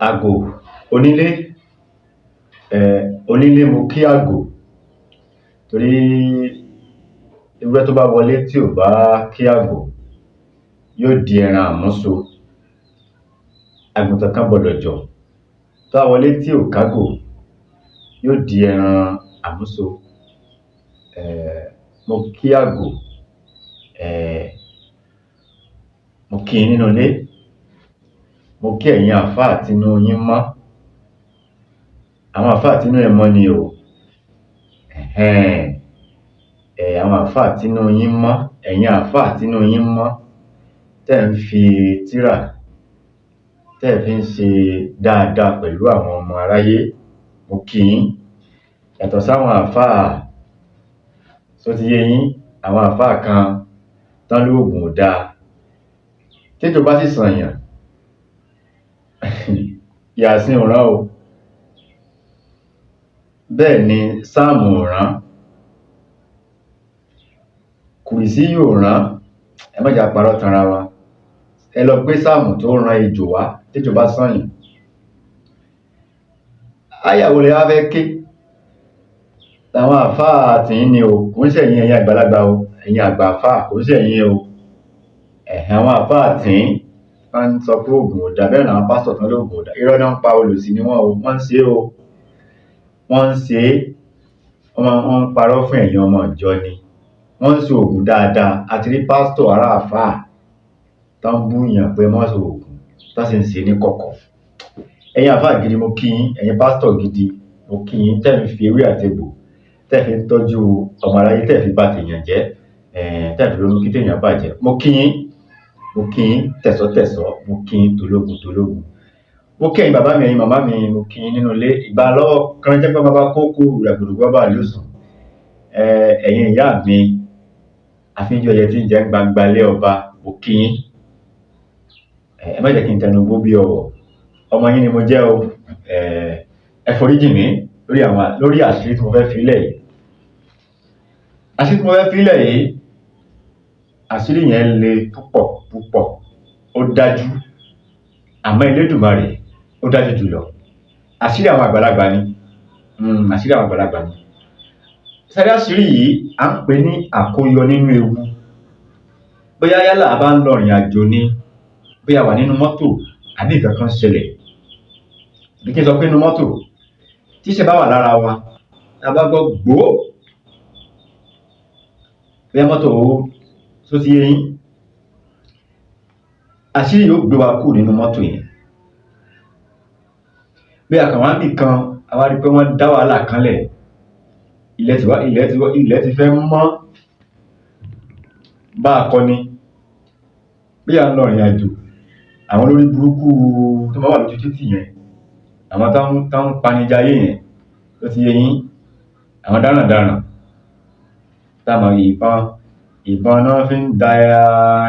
Àgò onílé, onílé mo kí àgò torí ewúrẹ́ tó bá wọlé tí ò bá kí àgò yóò di ẹran àmúso. Àgùntàn kan bọ̀lọ̀jọ̀ tó bá wọlé tí ò kágò yóò di ẹran àmúso. Mo kí àgò, mo kí yín nínú ilé, mo kí ẹ̀yin àfáà tínú yín mọ́. Àwọn àfáà tínú ẹ̀ mọ́ ni o. Àwọn àfáà tínú yín mọ́, ẹ̀yin àfáà tínú yín mọ́ tẹ́ ń fi tírà tẹ́ fi ń ṣe dáadáa pẹ̀lú àwọn ọmọ aráyé. Mo kí yín. Yàtọ̀ sáwọn àfáà ṣó ti yé yín, àwọn àfáà kan tán lóògùn ò dáa. Téjò bá sì sànyàn Yàsín ò rán o. Bẹ́ẹ̀ ni Sáàmù ò rán, Kùrìsíyù ò rán. Ẹ má jẹ́ á parọ́ tanra wa. Ẹ lọ gbé Sáàmù tó ran ejò wá téjò bá sànyàn. Áyà wo lẹ wá fẹ́ ké? Tàwọn àfáà tiyín ni o, kò ń ṣẹ̀yin ẹ̀yin àgbàlagbà o, ẹ̀yin àgbà àfáà kò ń ṣẹ̀yin o. Àwọn àfáà tín wọ́n ń sọ pé òògùn ò dáa, bẹ́ẹ̀ làwọn pásítọ̀ tán lóògùn ò dáa. Irọ́ ná ń pa, olòṣì ni wọ́n o, wọ́n ń ṣe é o. Wọ́n ń ṣe é, wọ́n ń parọ́ fún ẹ̀yin ọmọ ìjọ ni. Wọ́n ń ṣe òògùn dáadáa. A ti rí pásítọ̀ ará àfáà tán ń búyàn pé wọ́n ṣe òògùn tán sì ń ṣe ní kọ̀kọ̀. Ẹ̀yin àfáà gidi mo kí yín, ẹ̀yin pásítọ̀ gidi mo kí yín tẹ́ ń fi ewé àtegbò tẹ́ fi ń tọ́jú ọmọ aráyé, tẹ́ fi bà tèèyàn jẹ́, tẹ́ fi ronú kí téèyàn bàjẹ́. Mo kí yín, mo kí yín tẹ̀sọ́tẹ̀sọ́, mo kí yín tológun tológun. Mo kí ẹ̀yin bàbá mi, ẹ̀yin màmá mi, mo kí yín nínú ilé. Ìgbà lọ́wọ́ kan jẹ́ pé bàbá kókó rẹ̀gbòdògbò bá lóṣùn. Ẹ̀yin ìyá mi, àfínjú ẹyẹ tí ń jẹ́ gbangba lé ọba, mo kí yín. Ẹ má jẹ́ kí n tẹnu gbó bí ọ̀wọ̀. Ọmọ yín ni mo jẹ́ o. Ẹ foríjì mí lórí àṣírí tí mo fẹ́ fi lẹ̀ yìí. Àṣírí tí mo fẹ́ fi lẹ̀ yìí, àṣírí yẹn le púpọ̀ púpọ̀, ó dájú, àmọ́ Elédùmarè ó dájú jùlọ. Àṣírí àwọn àgbàlagbà ni. Àṣírí àwọn àgbàlagbà ni. Sẹ́rí àṣírí yìí à ń pè ní àkóyọ nínú ewu. Bóyá yálà a bá ń lọ ìrìn àjò ni, bóyá wà nínú mọ́tò àbí nǹkan kan ṣẹlẹ̀. Bí kí n sọ pé nínú mọ́tò tíṣẹ́ bá wà lára wa, tá bá gbọ́ gbòó, bóyá mọ́tò ṣó ti yé yín, àṣírí yóò gbé wa kúrò nínú mọ́tò yẹn. Bí a kàn wá níbì kan, a wá rí pé wọ́n dá wàhálà kan lẹ̀, ilẹ̀ ti fẹ́ mọ́ bá a kọ́ ni. Bí a ń lọ ìrìn àjò, àwọn olórí burúkú tó máa wà lójú títì yẹn, àwọn tán ń panijayé yẹn, tó ti yé yín, àwọn dáràndáràn táàmà ìbọn náà fi ń da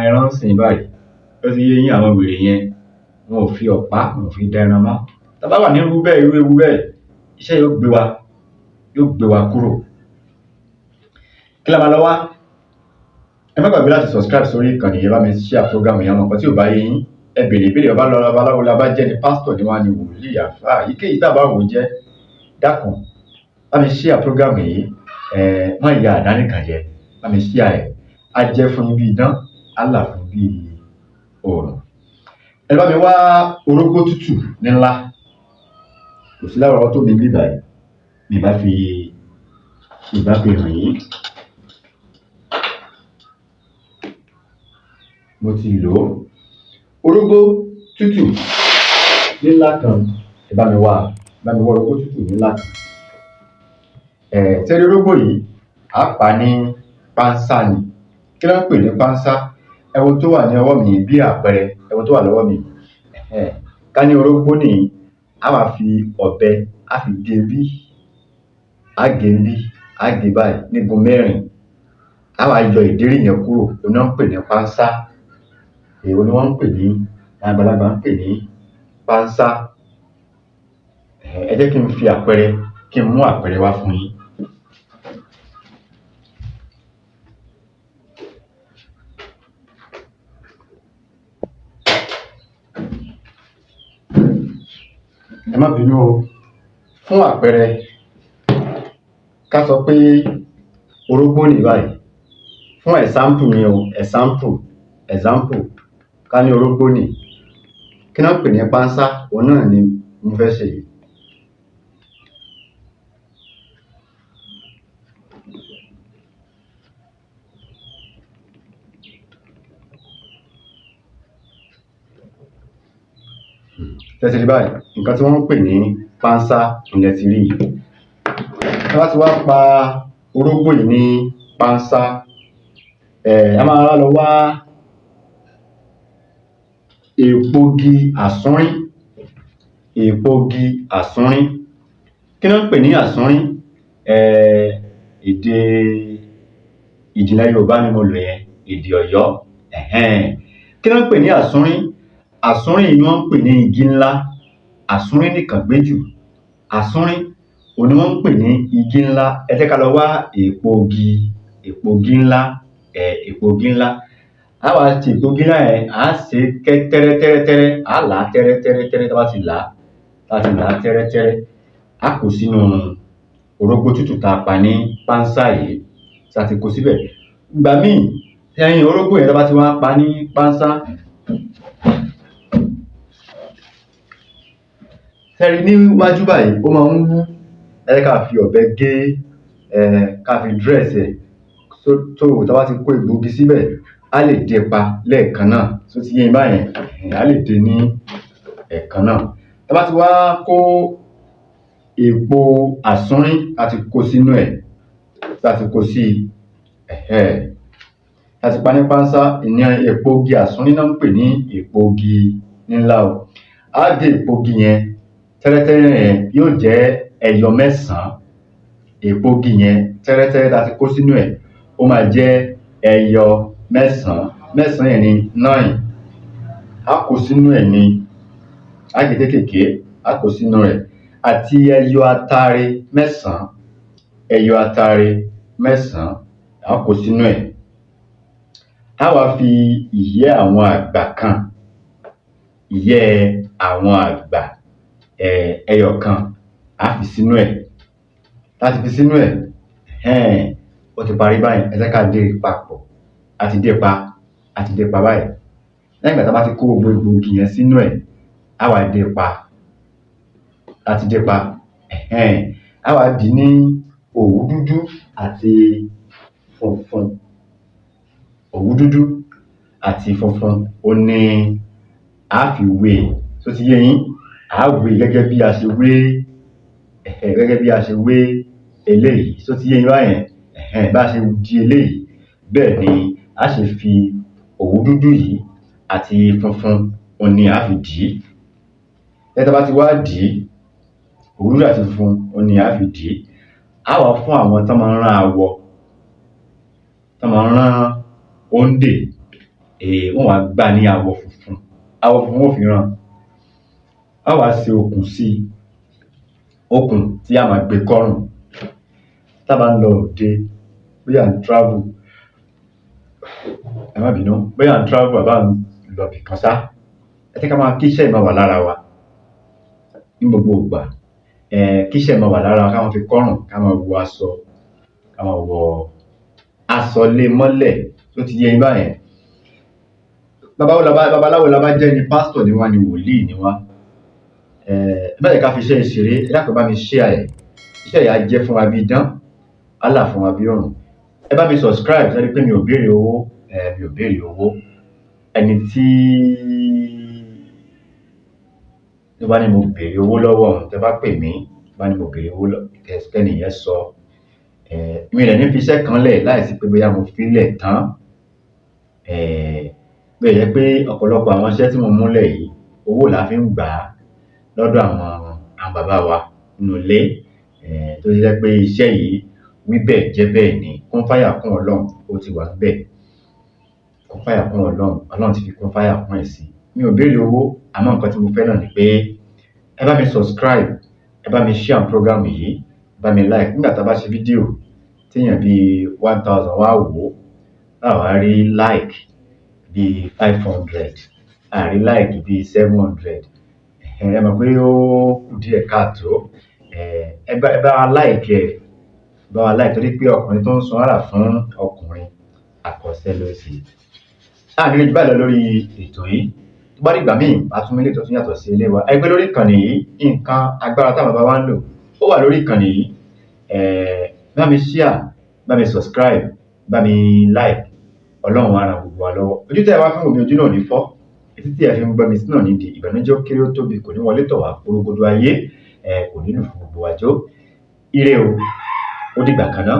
ẹran sìn báyìí, tó ti yé yín, àwọn wèrè yẹn wọn ò fi ọ̀pá, wọn ò fi da ẹran mọ́. Tá bá wà ní irú ewu bẹ́ẹ̀, iṣẹ́ yóò gbé wa kúrò. Kí la máa lọ wá? Ẹ má gbàgbé láti subscribe sórí ìkànnì yẹn, bá mi share program yẹn. Àwọn nǹkan tí ò bá yé yín, ẹ béèrè ìbéèrè. Babaláwo la bá jẹ́ ni, pásítọ̀ ni wá ni, wòlíì, àfáà, èyíkéyìí tá bá wò jẹ́, dákun bá mi share program yìí. Má ya àdánìkàn jẹ, bá mi share ẹ̀. Á jẹ́ fún yín bí idán, á là fún bí oòrùn. Ẹ bá mi wá orógbó tútù ní ńlá. Kò sí lára tó mi bí báyìí, mi bá fi hàn yín. Mo ti lò ó. Orógbó tútù ní ńlá kan, ẹ bá mi wá orógbó tútù ní ńlá kan. Tẹ́rí orógbó yìí, á pa ní pánsá ni. Kí ló ń pè ní pánsá? Ẹwo tó wà ní ọwọ́ mi bí àpẹẹrẹ, ẹwo tó wà lọ́wọ́ mi. Ká ní orógbó nìyí, á wá fi ọ̀bẹ, á fi gé bí, á gé báyìí nígun mẹ́rin. Á wá yọ ìdérí yẹn kúrò, òun náà ń pè ní pánsá. Èwo ni wọ́n ń pè ní, àgbàlagbà ń pè ní pánsá. Ẹ jẹ́ kí n mú àpẹẹrẹ wá fún yín. má bínú o. Fún àpẹẹrẹ ká sọ pé orógbó ní báyìí, fún example ni o, example ká ní orógbó ní, kí náà pè ní pánsá, òun náà ni mo fẹ́ ṣe yìí. Tẹ́sí báyìí, nǹkan tí wọ́n ń pè ní pánsá ilẹ̀ ti rí yìí. Tí wọ́n ti wá pa orógbó yìí ní pánsá, a máa lọ wá èpogi àsúnrín. Èpogi àsúnrín, kí náà ń pè ní àsúnrín? Èdè ìjìnlẹ̀ Yorùbá ni mo lò yẹn, èdè Ọ̀yọ́. Kí náà ń pè ní àsúnrín? Àsúnrín yìí ni wọ́n ń pè ní igi ńlá. Àsúnrín nìkan gbé jù. Àsúnrín òun ni wọ́n ń pè ní igi ńlá. Ẹ jẹ́ ká lọ wá èpogi ńlá. Èpogi ńlá, a wá ti èpogi ńlá yẹn, a ṣe tẹ́rẹ́tẹ́rẹ́, a là á tẹ́rẹ́tẹ́rẹ́. Tá bá ti là á tẹ́rẹ́tẹ́rẹ́, a kó sínú orógbó tútù tá a pa ní pánsá yìí, tá a ti kó síbẹ̀. Ìgbà míì ẹyin orógbó yẹn tá bá ti wá pa ní pánsá, ẹ̀rí níwájú báyìí ó máa ń wú. Ẹ jẹ́ ká fi ọ̀bẹ gé, ká fi dress ẹ̀ tó tá bá ti kó egbògi síbẹ̀, a lè dé pa lẹ́ẹ̀kan náà. Tó ti yé yín báyẹn, a lè dé ní ẹ̀ẹ̀kan náà. Tá bá ti wá kó èpo àsúnrín, a ti kó sínú ẹ̀, tá ti kó sí láti pa ní pánsá, ìyẹn èpogi àsúnrín náà ń pè ní èpogi ńlá o. A gé èpogi yẹn tẹ́rẹ́tẹ́rẹ́ yẹn yóò jẹ́ ẹyọ 9. Èpogi yẹn tẹ́rẹ́tẹ́rẹ́ tá ti kó sínú ẹ̀, ó máa jẹ́ ẹyọ 9. 9 yẹn ni 9. A kó sínú ẹ̀ ní a gé kékèké, a kó sínú rẹ̀, àti ẹyọ atare 9. Ẹyọ atare 9 a kó sínú ẹ̀. A wá fi ìyẹ́ àwọn àgbà kan, ìyẹ́ àwọn àgbà ẹyọ kan a fi sínú ẹ̀. Láti fi sínú ẹ̀, ó ti parí báyìí. Ẹ jẹ́ ká dé papọ̀. A ti dé pa báyìí. Lẹ́yìn ìgbà tá bá ti kó gbogbo egbògi yẹn sínú ẹ̀, a wá dé pa. Láti dé pa, a wá dì ní òwú dúdú àti funfun. Òwú dúdú àti funfun ó ní a fi wé. Tó ti yé yín, a wé gẹ́gẹ́ bí a ṣe wé eléyìí. Tó ti yé yín báyẹn, bá ṣe di eléyìí, bẹ́ẹ̀ ni a ṣe fi òwú dúdú yìí àti funfun ó ní a fi dì í. Tá bá ti wá dì í, òwú dúdú àti funfun ó ní a fi dì í. A wá fún àwọn tó máa ń rán awọ, tó máa ń rán òǹdè, wọ́n wá gbá ní awọ funfun. Awọ funfun wọ́n fi rán. A wá ṣe okùn sí i, okùn tí a máa gbé kọ́rùn. Tá bá ń lọ òde, bóyá ń travel, ẹ má bínú, bóyá ń travel àbá ń lọ bì kan sá, ẹ jẹ́ ká máa kíṣẹ́ ìmọ̀ wà lára wa ní gbogbo ìgbà. Kíṣẹ́ ìmọ̀ wà lára wa, ká máa fi kọ́rùn, ká máa wọ aṣọ, ká máa wọ aṣọ lé mọ́lẹ̀. Tó ti yé yín báyẹn. Babaláwo la bá jẹ́ ni, pásítọ̀ ni wá ni, wòlíì ni wá. Ẹ má jẹ́ ká fi iṣẹ́ ìṣeré. Ẹ dákun bá mi share ẹ̀. Iṣẹ́ yìí á jẹ́ fún wa bí idán, á là fún wa bí ọ̀run. Ẹ bá mi subscribe. Ṣé rí pé mi ò béèrè owó. Ẹni tí tó bá ní mo béèrè owó lọ́wọ́ òun, tẹ́ bá pè mí, bá ní mo béèrè owó kẹ́ni yẹn sọ. Mi rẹ̀ ní fi iṣẹ́ kan lẹ̀ láìsí pé bóyá mo fi lẹ̀ tán. Bẹ́ẹ̀ jẹ́ pé ọ̀pọ̀lọpọ̀ àwọn iṣẹ́ tí mo múlẹ̀ yìí, owó la fi ń gbà á lọ́dọ̀ àwọn bàbá wa nínú ilé. Tó jẹ́ pé iṣẹ́ yìí wí bẹ́ẹ̀ jẹ́ bẹ́ẹ̀ ni. Kún fáyà kún Ọlọ́run, ó ti wà bẹ́ẹ̀. Kún fáyà kún Ọlọ́run ti fi kún fáyà kún ẹ̀ sí. Mi ò béèrè owó, àmọ́ nǹkan tí mo fẹ́ náà ni pé ẹ bá mi subscribe, ẹ bá mi share program yìí, ẹ bá mi like. Nígbà tá a bá ṣe fídíò tí èèyàn bí 1000 wá wò, láwa rí like bí 500, àrí like bí 700. ẹ mọ̀ pé ó kù díẹ̀ káàtó. Ẹ bá wa like ẹ̀, bá wa like, torí pé ọkùnrin tó ń sun ara fún ọkùnrin àkọsẹ́ ló sì. Láàrin méjì báyìí lọ lórí ètò yìí, tó bá dìgbà míì a tún mílẹ̀ tó tún yàtọ̀ sí ilé wa. Ẹ gbé lórí ìkànnì yìí, nǹkan agbára táwọn bàbá wa ń lò ó wà lórí ìkànnì yìí. Bá mi share, bá mi subscribe, bá mi like. Ọlọ́run á ran gbogbo wa lọ́wọ́. Ojú tẹ́ ẹ wá fún omi, ojú náà ní fọ́. Etí tí ẹ fi ń gbọ́ mi sí náà ní di. Ìbànújẹ́ ó kéré ó tóbi kò ní wọlé tọ̀ wá. Orogodo ayé kò ní lù fún gbogbo wa jó. Ire o, ó dìgbà kan náà.